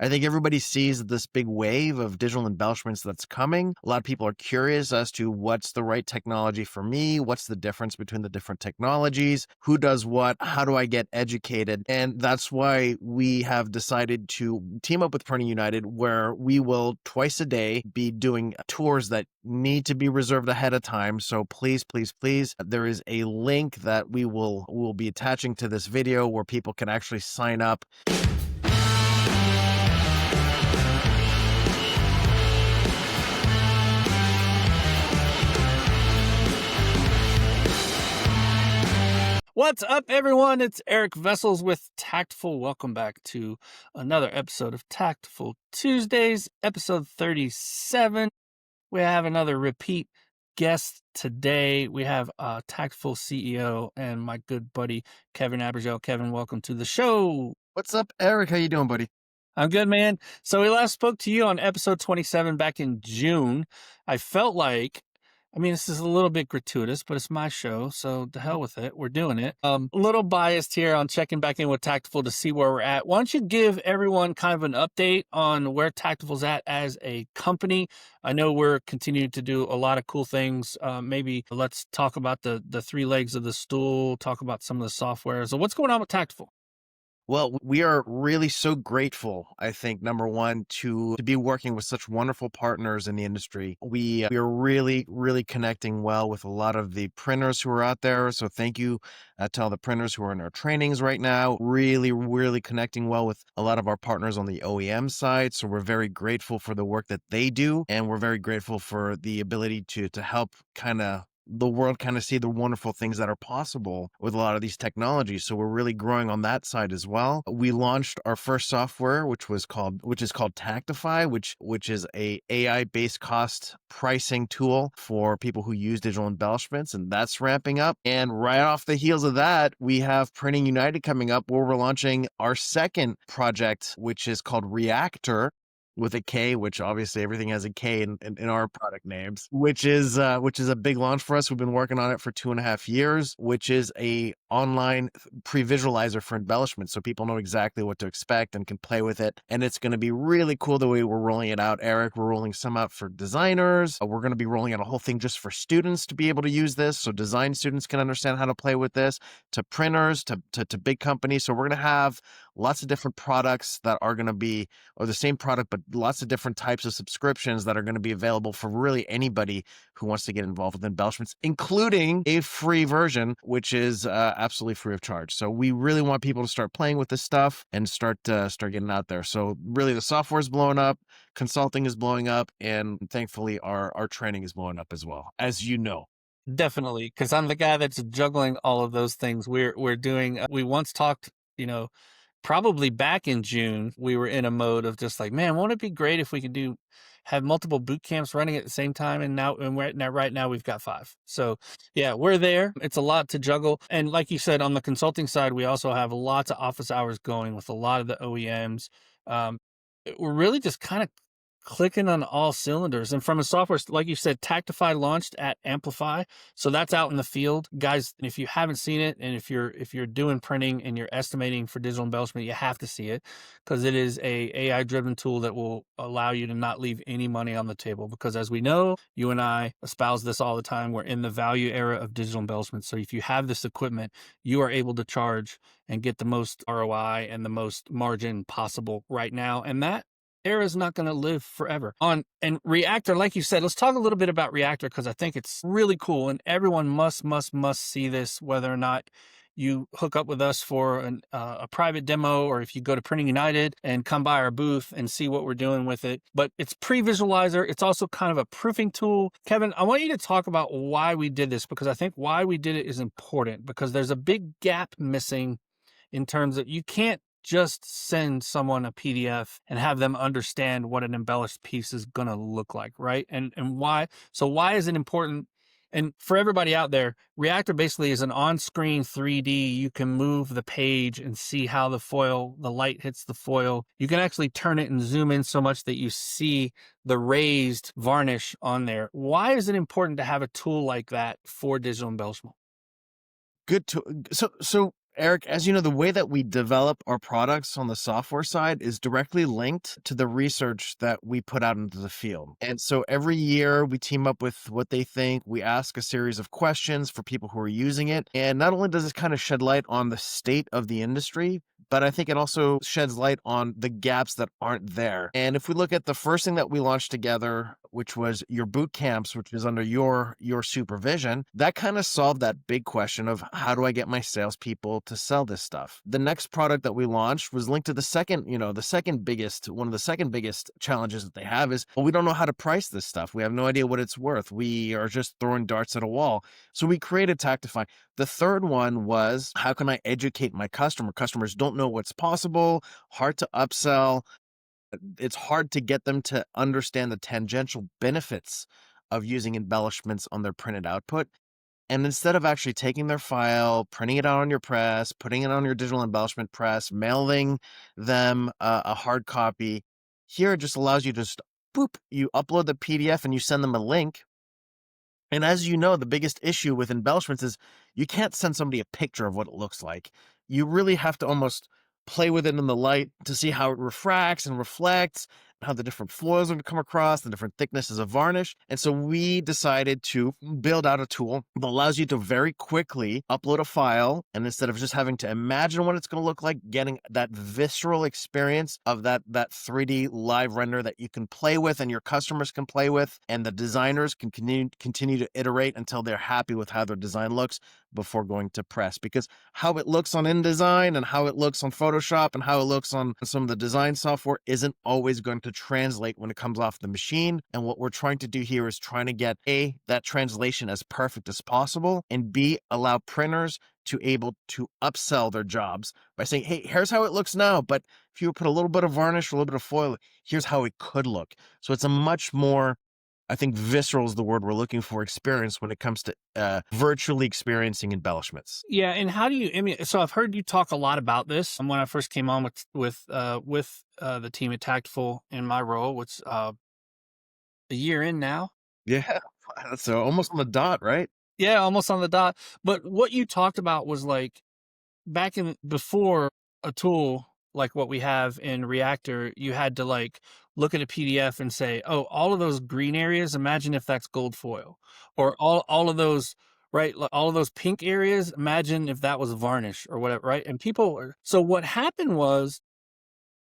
I think everybody sees this big wave of digital embellishments that's coming. A lot of people are curious as to what's the right technology for me, what's the difference between the different technologies, who does what, how do I get educated? And that's why we have decided to team up with Printing United, where we will twice a day be doing tours that need to be reserved ahead of time. So please, please, please, there is a link that we'll be attaching to this video where people can actually sign up. What's up, everyone? It's Eric Vessels with Taktiful. Welcome back to another episode of Taktiful Tuesdays, episode 37. We have another repeat guest today. We have Taktiful CEO and my good buddy, Kevin Abergel. Kevin, welcome to the show. What's up, Eric? How you doing, buddy? I'm good, man. So we last spoke to you on episode 27 back in June. I felt like, this is a little bit gratuitous, but it's my show, so to hell with it. We're doing it. A little biased here on checking back in with Taktiful to see where we're at. Why don't you give everyone kind of an update on where Taktiful's at as a company? I know we're continuing to do a lot of cool things. Maybe let's talk about the three legs of the stool, talk about some of the software. So what's going on with Taktiful? Well, we are really so grateful, I think, number one, to be working with such wonderful partners in the industry. We are really, really connecting well with a lot of the printers who are out there. So thank you to all the printers who are in our trainings right now. Really, really connecting well with a lot of our partners on the OEM side. So we're very grateful for the work that they do. And we're very grateful for the ability to help the world kind of see the wonderful things that are possible with a lot of these technologies. So we're really growing on that side as well. We launched our first software, which is called Tactify, which is a AI-based cost pricing tool for people who use digital embellishments, and that's ramping up. And right off the heels of that, we have Printing United coming up, where we're launching our second project, which is called Reaktor, with a K, which obviously everything has a K in our product names, which is a big launch for us. We've been working on it for 2.5 years, which is a online pre-visualizer for embellishment. So people know exactly what to expect and can play with it. And it's going to be really cool the way we're rolling it out, Eric. We're rolling some out for designers. We're going to be rolling out a whole thing just for students to be able to use this. So design students can understand how to play with this, to printers, to big companies. So we're going to have lots of different products that are going to be, or the same product, but lots of different types of subscriptions that are going to be available for really anybody who wants to get involved with embellishments, including a free version, which is absolutely free of charge. So we really want people to start playing with this stuff and start getting out there. So really the software is blowing up, consulting is blowing up, and thankfully our training is blowing up as well, as you know. Definitely, because I'm the guy that's juggling all of those things. We're doing, we once talked, probably back in June, we were in a mode of just like, man, won't it be great if we could have multiple boot camps running at the same time? And right now we've got 5. So yeah, we're there. It's a lot to juggle. And like you said, on the consulting side, we also have lots of office hours going with a lot of the OEMs. We're really just kind of clicking on all cylinders. And from a software, like you said, Tactify launched at Amplify. So that's out in the field. Guys, if you haven't seen it, and if you're doing printing and you're estimating for digital embellishment, you have to see it, because it is a AI-driven tool that will allow you to not leave any money on the table. Because as we know, you and I espouse this all the time, we're in the value era of digital embellishment. So if you have this equipment, you are able to charge and get the most ROI and the most margin possible right now. And that era is not going to live forever. And Reaktor, like you said, let's talk a little bit about Reaktor, because I think it's really cool and everyone must see this, whether or not you hook up with us for a private demo, or if you go to Printing United and come by our booth and see what we're doing with it. But it's pre-visualizer. It's also kind of a proofing tool. Kevin, I want you to talk about why we did this, because I think why we did it is important, because there's a big gap missing in terms of, you can't just send someone a PDF and have them understand what an embellished piece is going to look like, right? And why? So why is it important? And for everybody out there, Reaktor basically is an on-screen 3D. You can move the page and see how the light hits the foil. You can actually turn it and zoom in so much that you see the raised varnish on there. Why is it important to have a tool like that for digital embellishment? Good. So Eric, as you know, the way that we develop our products on the software side is directly linked to the research that we put out into the field. And so every year we team up with what they think. We ask a series of questions for people who are using it. And not only does this kind of shed light on the state of the industry, but I think it also sheds light on the gaps that aren't there. And if we look at the first thing that we launched together, which was your boot camps, which is under your supervision, that kind of solved that big question of how do I get my salespeople to sell this stuff? The next product that we launched was linked to the second, one of the second biggest challenges that they have is, well, we don't know how to price this stuff. We have no idea what it's worth. We are just throwing darts at a wall. So we created Tactify. The third one was, how can I educate my customer? Customers don't know what's possible, hard to upsell. It's hard to get them to understand the tangential benefits of using embellishments on their printed output. And instead of actually taking their file, printing it out on your press, putting it on your digital embellishment press, mailing them a hard copy, here it just allows you to just boop, you upload the PDF and you send them a link. And as you know, the biggest issue with embellishments is you can't send somebody a picture of what it looks like. You really have to almost play with it in the light to see how it refracts and reflects, how the different foils would come across, the different thicknesses of varnish. And so we decided to build out a tool that allows you to very quickly upload a file. And instead of just having to imagine what it's going to look like, getting that visceral experience of that 3D live render that you can play with and your customers can play with, and the designers can continue to iterate until they're happy with how their design looks before going to press. Because how it looks on InDesign and how it looks on Photoshop and how it looks on some of the design software isn't always going to translate when it comes off the machine. And what we're trying to do here is trying to get A, that translation as perfect as possible, and B, allow printers to able to upsell their jobs by saying, hey, here's how it looks now, but if you put a little bit of varnish, a little bit of foil, here's how it could look. So it's a much more, I think visceral is the word we're looking for, experience when it comes to virtually experiencing embellishments. Yeah, and how do you? I mean, so I've heard you talk a lot about this. And when I first came on with the team at Tactful in my role, which a year in now. Yeah, so almost on the dot, right? Yeah, almost on the dot. But what you talked about was like back in before a tool like what we have in Reaktor, you had to like look at a PDF and say, "Oh, all of those green areas, imagine if that's gold foil." Or all of those, right? Like all of those pink areas, imagine if that was varnish or whatever, right? And so what happened was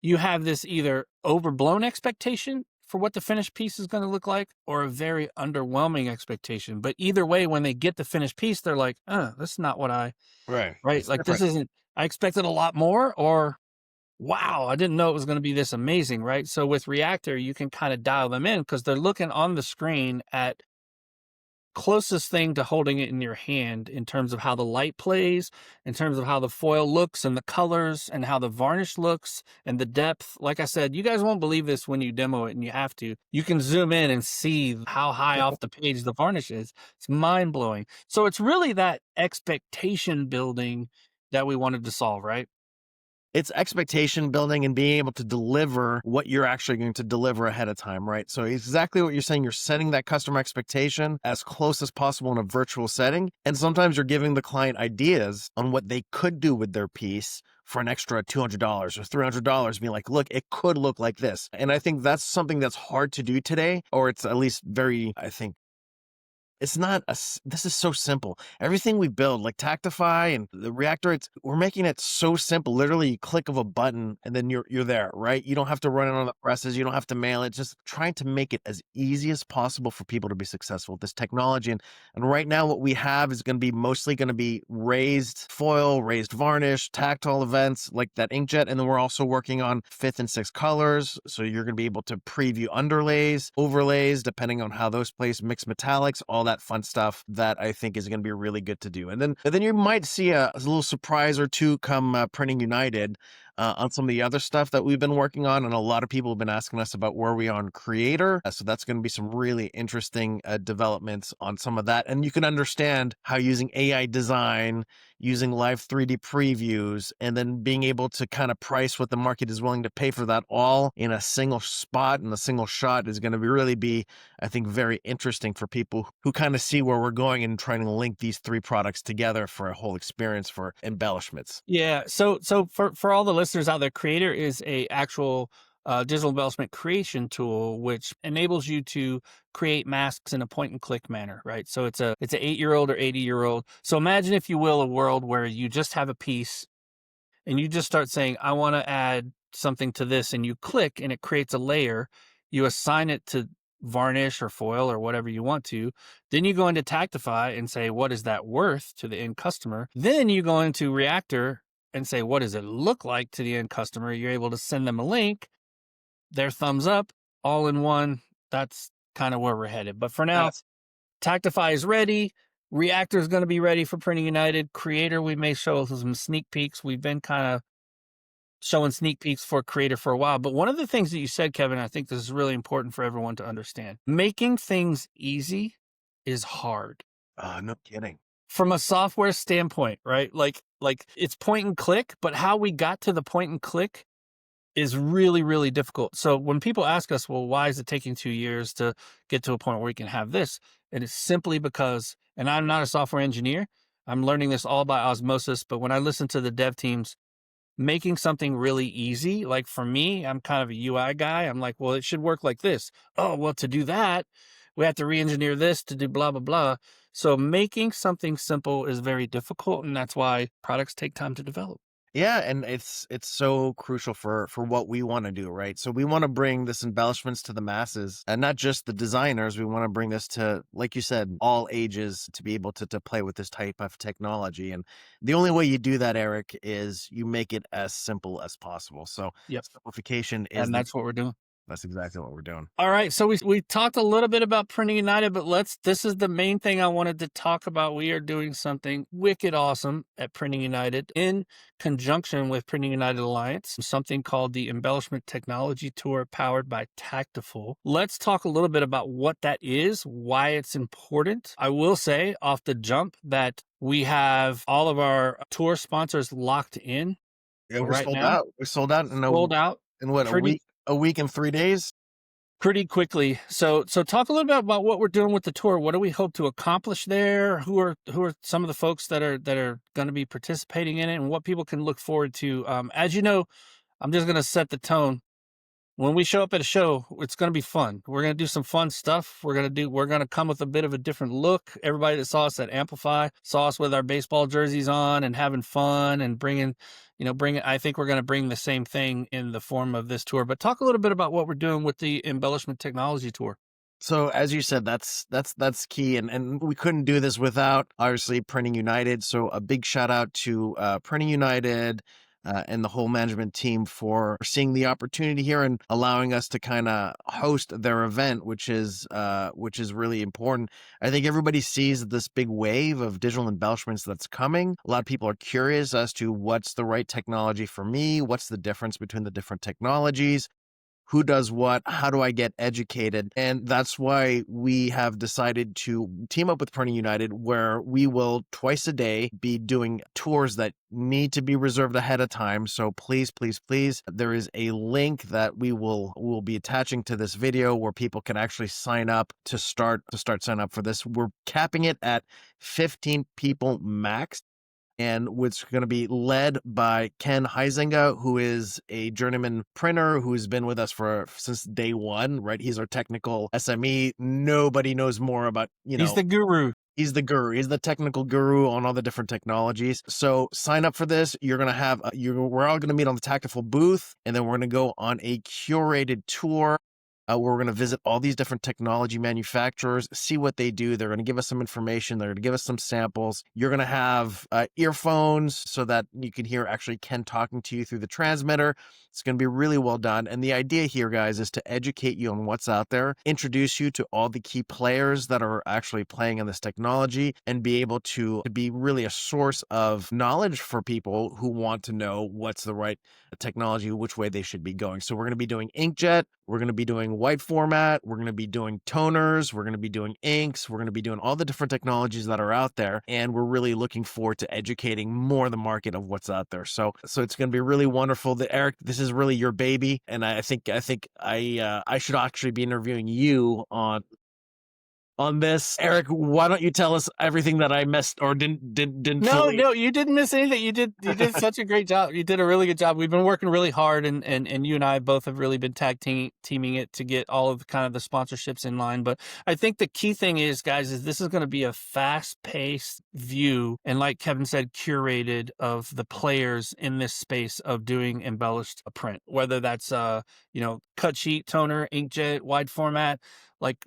you have this either overblown expectation for what the finished piece is going to look like or a very underwhelming expectation. But either way, when they get the finished piece, they're like, that's not what Right. right? It's Like this different. isn't, I expected a lot more, or wow, I didn't know it was going to be this amazing, right? So with Reaktor, you can kind of dial them in because they're looking on the screen at closest thing to holding it in your hand in terms of how the light plays, in terms of how the foil looks and the colors and how the varnish looks and the depth. Like I said, you guys won't believe this when you demo it, and you have to. You can zoom in and see how high off the page the varnish is. It's mind blowing. So it's really that expectation building that we wanted to solve, right? It's expectation building and being able to deliver what you're actually going to deliver ahead of time, right? So exactly what you're saying, you're setting that customer expectation as close as possible in a virtual setting. And sometimes you're giving the client ideas on what they could do with their piece for an extra $200 or $300, being like, look, it could look like this. And I think that's something that's hard to do today, or it's at least very, I think, it's not this is so simple. Everything we build, like Tactify and the Reaktor, we're making it so simple. Literally, click of a button and then you're there, right? You don't have to run it on the presses. You don't have to mail it. Just trying to make it as easy as possible for people to be successful with this technology. And right now, what we have is mostly going to be raised foil, raised varnish, tactile events like that inkjet. And then we're also working on 5th and 6th colors. So you're going to be able to preview underlays, overlays, depending on how those place, mixed metallics, all that fun stuff that I think is going to be really good to do. And then you might see a little surprise or two come Printing United. on some of the other stuff that we've been working on. And a lot of people have been asking us about where we are on Creator. So that's going to be some really interesting developments on some of that. And you can understand how using AI design, using live 3D previews, and then being able to kind of price what the market is willing to pay for that all in a single spot and a single shot is going to really be, I think, very interesting for people who kind of see where we're going and trying to link these three products together for a whole experience for embellishments. Yeah. So for all the listeners out there, Creator is a actual digital embellishment creation tool, which enables you to create masks in a point and click manner, right? So it's a 8-year-old or 80-year-old. So imagine, if you will, a world where you just have a piece and you just start saying, I want to add something to this, and you click and it creates a layer. You assign it to varnish or foil or whatever you want to. Then you go into Tactify and say, what is that worth to the end customer? Then you go into Reaktor and say, what does it look like to the end customer? You're able to send them a link, their thumbs up, all in one. That's kind of where we're headed. But for now, Yes. Tactify is ready. Reaktor is going to be ready for Printing United. Creator, we may show some sneak peeks. We've been kind of showing sneak peeks for Creator for a while. But one of the things that you said, Kevin, I think this is really important for everyone to understand. Making things easy is hard. No kidding. From a software standpoint, right? Like it's point and click, but how we got to the point and click is really, really difficult. So when people ask us, well, why is it taking 2 years to get to a point where we can have this? And it's simply because, and I'm not a software engineer, I'm learning this all by osmosis, but when I listen to the dev teams, making something really easy, like for me, I'm kind of a UI guy. I'm like, well, it should work like this. Oh, well, to do that, we have to re-engineer this to do blah, blah, blah. So making something simple is very difficult, and that's why products take time to develop. Yeah, and it's so crucial for what we want to do, right? So we want to bring this embellishments to the masses, and not just the designers. We want to bring this to, like you said, all ages to be able to play with this type of technology. And the only way you do that, Eric, is you make it as simple as possible. So Yep. simplification is And that's what we're doing. that's exactly what we're doing. All right, so we talked a little bit about Printing United, but this is the main thing I wanted to talk about. We are doing something wicked awesome at Printing United in conjunction with Printing United Alliance, something called the Embellishment Technology Tour powered by Taktiful. Let's talk a little bit about what that is, why it's important. I will say off the jump that we have all of our tour sponsors locked in Yeah, we're right sold now, out. We're sold out sold out in what, pretty a week and 3 days. pretty quickly. So talk a little bit about what we're doing with the tour. What do we hope to accomplish there? Who are some of the folks that are going to be participating in it, and what people can look forward to? As you know, I'm just going to set the tone. When we show up at a show, it's going to be fun. We're going to do some fun stuff. We're going to come with a bit of a different look. Everybody that saw us at Amplify saw us with our baseball jerseys on and having fun and I think we're going to bring the same thing in the form of this tour. But talk a little bit about what we're doing with the Embellishment Technology Tour. So as you said, that's key, and we couldn't do this without obviously Printing United. So a big shout out to Printing United and the whole management team for seeing the opportunity here and allowing us to kind of host their event, which is really important. I think everybody sees this big wave of digital embellishments that's coming. A lot of people are curious as to what's the right technology for me, what's the difference between the different technologies, who does what, how do I get educated? And that's why we have decided to team up with Printing United, where we will twice a day be doing tours that need to be reserved ahead of time. So please, please, please, there is a link that we'll be attaching to this video where people can actually sign up to start signing up for this. We're capping it at 15 people max, and it's going to be led by Ken Huizinga, who is a journeyman printer who's been with us since day one, right? He's our technical SME. Nobody knows more about, He's the guru. He's the guru. He's the technical guru on all the different technologies. So sign up for this. You're going to have, we're all going to meet on the Taktiful booth, and then we're going to go on a curated tour where we're going to visit all these different technology manufacturers, see what they do. They're going to give us some information. They're going to give us some samples. You're going to have earphones so that you can hear actually Ken talking to you through the transmitter. It's going to be really well done. And the idea here, guys, is to educate you on what's out there, introduce you to all the key players that are actually playing in this technology, and be able to be really a source of knowledge for people who want to know what's the right technology, which way they should be going. So we're going to be doing inkjet. We're going to be doing white format. We're going to be doing toners. We're going to be doing inks. We're going to be doing all the different technologies that are out there. And we're really looking forward to educating more of the market of what's out there. So it's going to be really wonderful. That Eric, this is really your baby. And I think I should actually be interviewing you on this. Eric, why don't you tell us everything that I missed or didn't No, fully. no, you didn't miss anything. You did such a great job. You did a really good job. We've been working really hard, and you and I both have really been teaming it to get all of the kind of the sponsorships in line. But I think the key thing is, guys, is this is going to be a fast-paced view, and like Kevin said, curated of the players in this space of doing embellished print, whether that's cut sheet, toner, inkjet, wide format, like,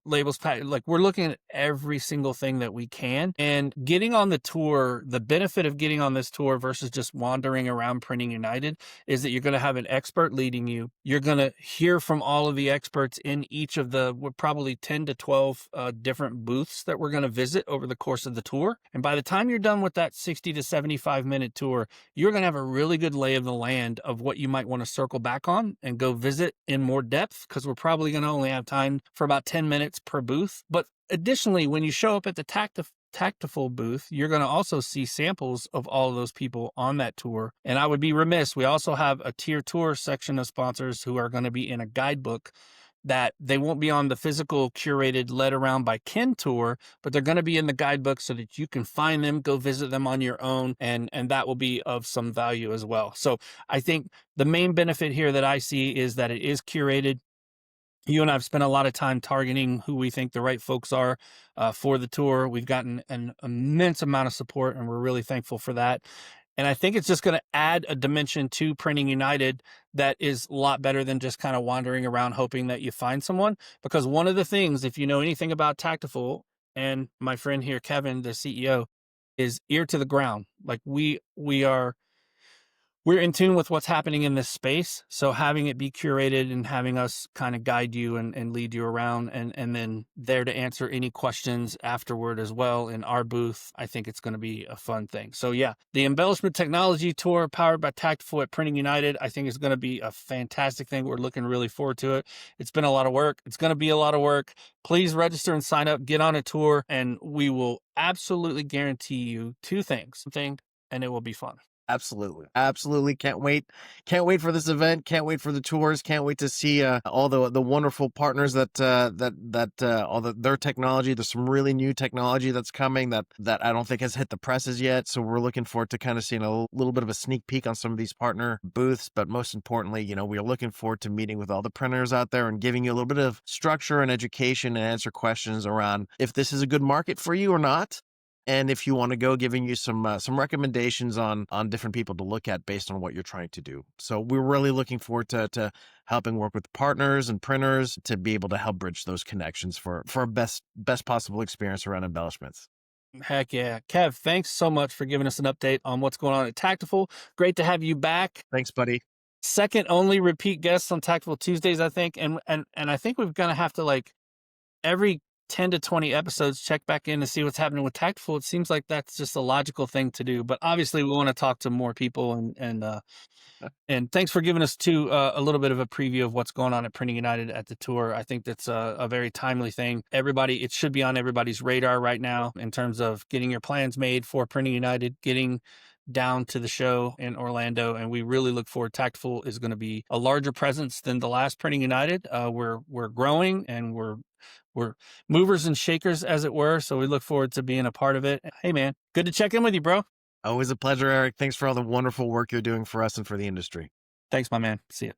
labels, like we're looking at every single thing that we can. And getting on the tour, the benefit of getting on this tour versus just wandering around Printing United is that you're going to have an expert leading you. You're going to hear from all of the experts in each of the probably 10 to 12 different booths that we're going to visit over the course of the tour. And by the time you're done with that 60 to 75-minute tour, you're going to have a really good lay of the land of what you might want to circle back on and go visit in more depth, because we're probably going to only have time for about 10 minutes per booth. But additionally, when you show up at the Taktiful booth, you're going to also see samples of all of those people on that tour. And I would be remiss, we also have a tier tour section of sponsors who are going to be in a guidebook that they won't be on the physical curated led around by Ken tour, but they're going to be in the guidebook so that you can find them, go visit them on your own, and that will be of some value as well. So I think the main benefit here that I see is that it is curated. You and I have spent a lot of time targeting who we think the right folks are for the tour. We've gotten an immense amount of support, and we're really thankful for that. And I think it's just going to add a dimension to Printing United that is a lot better than just kind of wandering around hoping that you find someone. Because one of the things, if you know anything about Taktiful, and my friend here, Kevin, the CEO, is ear to the ground. Like we're in tune with what's happening in this space. So having it be curated and having us kind of guide you and lead you around, and then there to answer any questions afterward as well in our booth, I think it's going to be a fun thing. So yeah, the Embellishment Technology Tour powered by Taktiful at Printing United, I think is going to be a fantastic thing. We're looking really forward to it. It's been a lot of work. It's going to be a lot of work. Please register and sign up, get on a tour, and we will absolutely guarantee you two things, and it will be fun. Absolutely. Can't wait for this event. Can't wait for the tours. Can't wait to see all the wonderful partners that all their technology. There's some really new technology that's coming that I don't think has hit the presses yet. So we're looking forward to kind of seeing a little bit of a sneak peek on some of these partner booths. But most importantly, we are looking forward to meeting with all the printers out there and giving you a little bit of structure and education and answer questions around if this is a good market for you or not. And if you want to go, giving you some recommendations on different people to look at based on what you're trying to do. So we're really looking forward to helping work with partners and printers to be able to help bridge those connections for a best possible experience around embellishments. Heck yeah. Kev, thanks so much for giving us an update on what's going on at Taktiful. Great to have you back. Thanks, buddy. Second only repeat guest on Taktiful Tuesdays, I think. And I think we're going to have to, like, every 10 to 20 episodes, check back in to see what's happening with Taktiful. It seems like that's just a logical thing to do. But obviously, we want to talk to more people, and thanks for giving us a little bit of a preview of what's going on at Printing United at the tour. I think that's a very timely thing. It should be on everybody's radar right now in terms of getting your plans made for Printing United, getting down to the show in Orlando, and we really look forward. Taktiful is going to be a larger presence than the last Printing United. We're growing, and we're movers and shakers, as it were. So we look forward to being a part of it. Hey, man, good to check in with you, bro. Always a pleasure, Eric. Thanks for all the wonderful work you're doing for us and for the industry. Thanks, my man. See you.